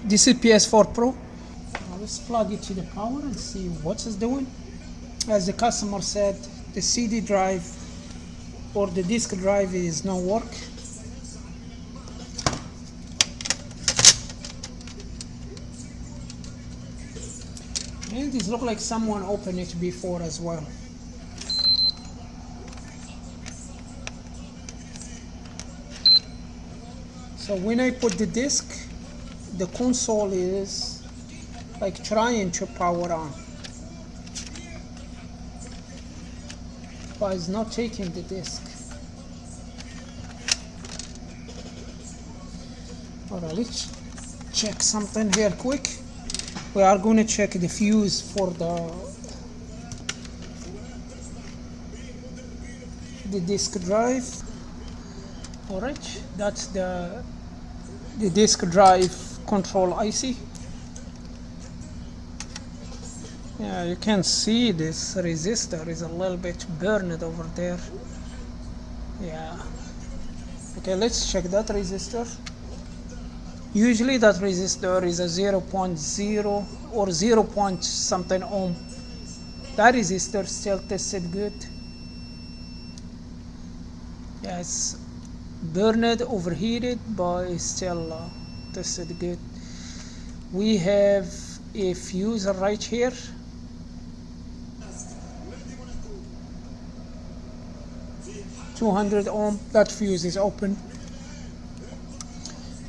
This is PS4 Pro. Now let's plug it to the power and see what it's doing. As the customer said, the CD drive or the disk drive is not work. And it looks like someone opened it before as well. So when I put the disk, the console is like trying to power on, but it's not taking the disk. Alright, let's check something here quick. We are going to check the fuse for the disk drive. Alright, that's the disk drive control IC. Yeah, you can see this resistor is a little bit burned over there. Yeah. Okay, let's check that resistor. Usually that resistor is a 0.0 or 0 point something ohm. That resistor still tested good. Yeah, it's burned, overheated, but it's still tested good. We have a fuse right here. $200 ohm. That fuse is open.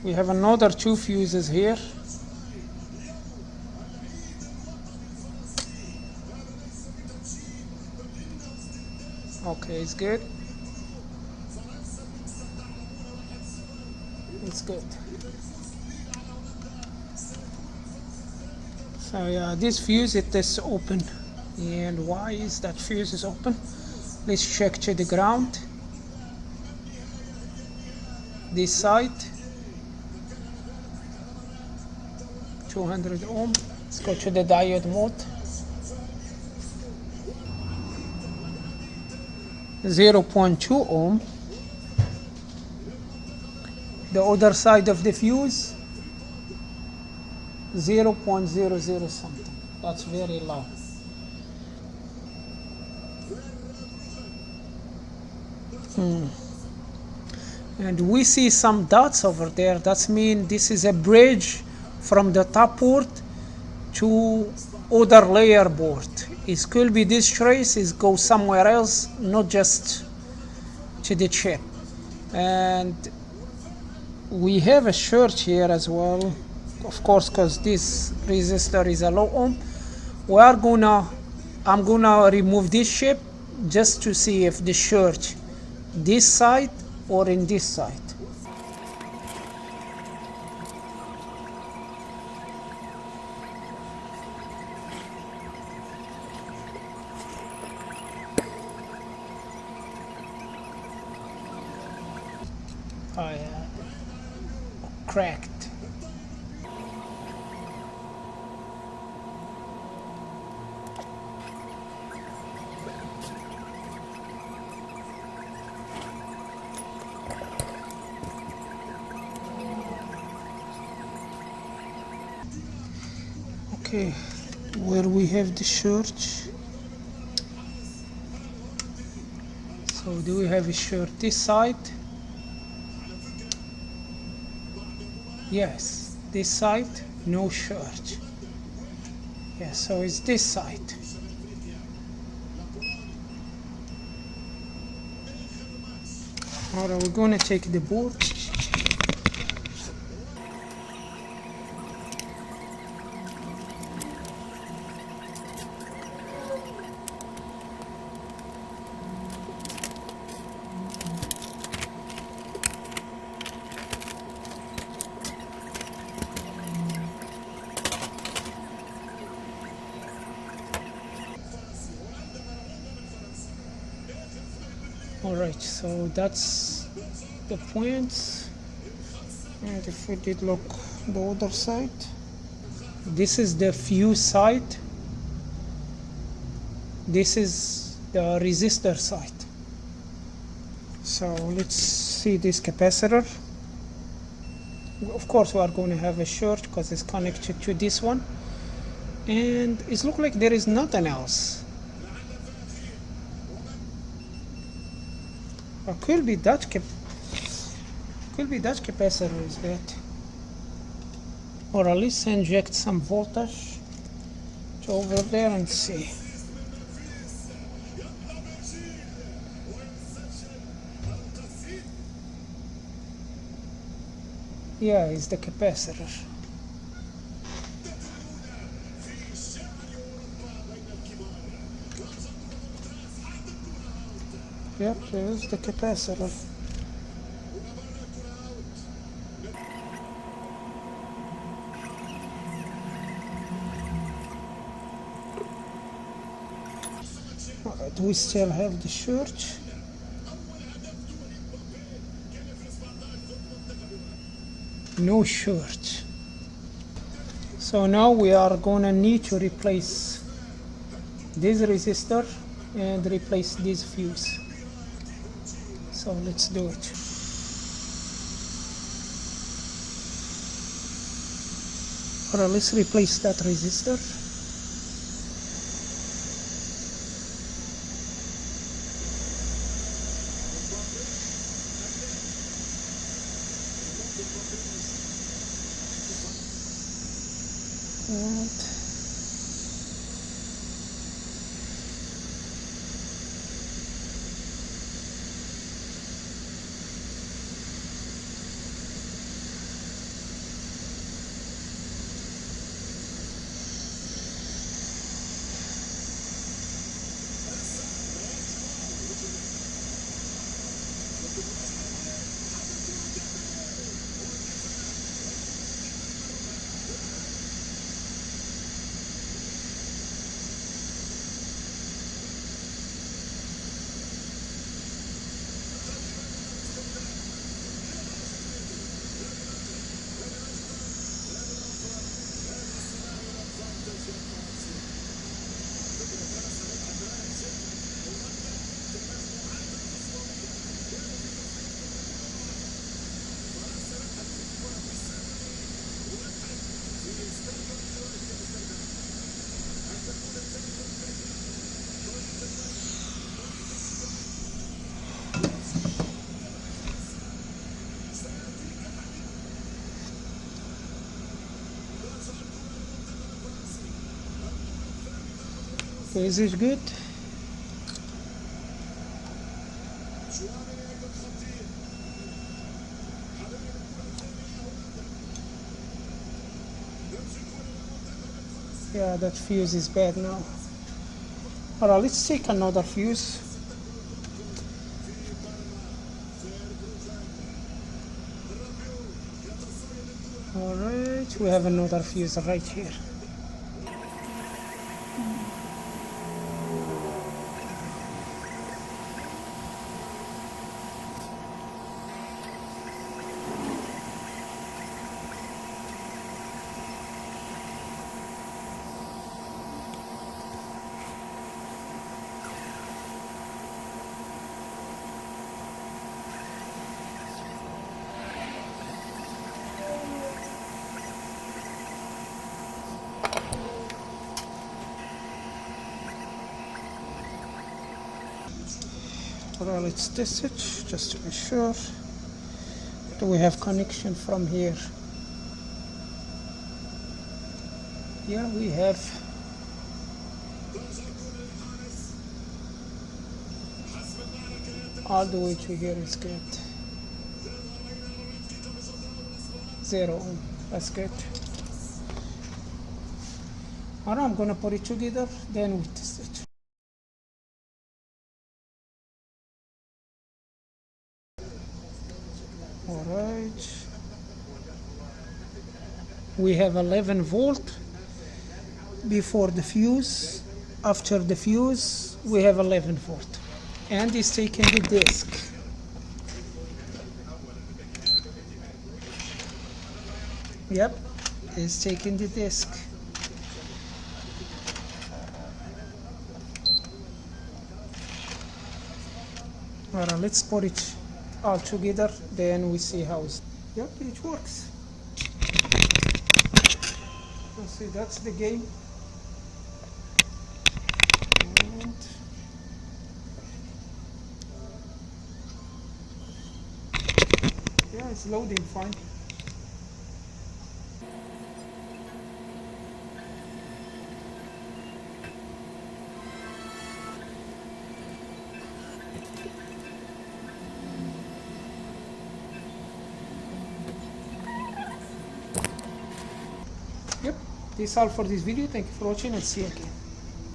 We have another 2 fuses here. Okay, it's good. It's good. So yeah, this fuse it is open. And why is that fuse is open? Let's check to the ground. This side 200 ohm. Let's go to the diode mode. 0.2 ohm. The other side of the fuse 0.00 something. That's very low. And we see some dots over there. That means this is a bridge from the top port to other layer board. It could be this trace is go somewhere else, not just to the chip. And we have a short here as well, of course, because this resistor is a low ohm. I'm gonna remove this chip just to see if the short this side or in this side. Oh yeah, cracked. Okay, where we have the short. So do we have a short this side? Yes, this side, no short. Yeah, so it's this side. Alright, we're going to take the board. Alright, so that's the points. And if we did look the other side, this is the fuse side, this is the resistor side. So let's see this capacitor. Of course we are going to have a short because it's connected to this one, and it looks like there is nothing else. Or could be that capacitor is bad, or at least inject some voltage to over there and see. Yeah, it's the capacitor. Yep, there's the capacitor. Do we still have the shirt? No shirt. So now we are gonna need to replace this resistor and replace this fuse. So let's do it. Alright, let's replace that resistor. And is it good? Yeah, that fuse is bad now. Alright, let's take another fuse. Alright, we have another fuse right here. Alright, let's test it just to be sure. Do we have connection from here? Yeah, we have. All the way to here is good. 0 ohm, that's good. Alright, I'm gonna put it together, then we test it. Alright, we have 11 volt before the fuse. After the fuse we have 11 volt, and it's taking the disk. Yep, it's taking the disk. Alright, let's put it all together, then we see how it's. Yep, it works. See, that's the game. And yeah, it's loading fine. Yep, this is all for this video. Thank you for watching and see you again.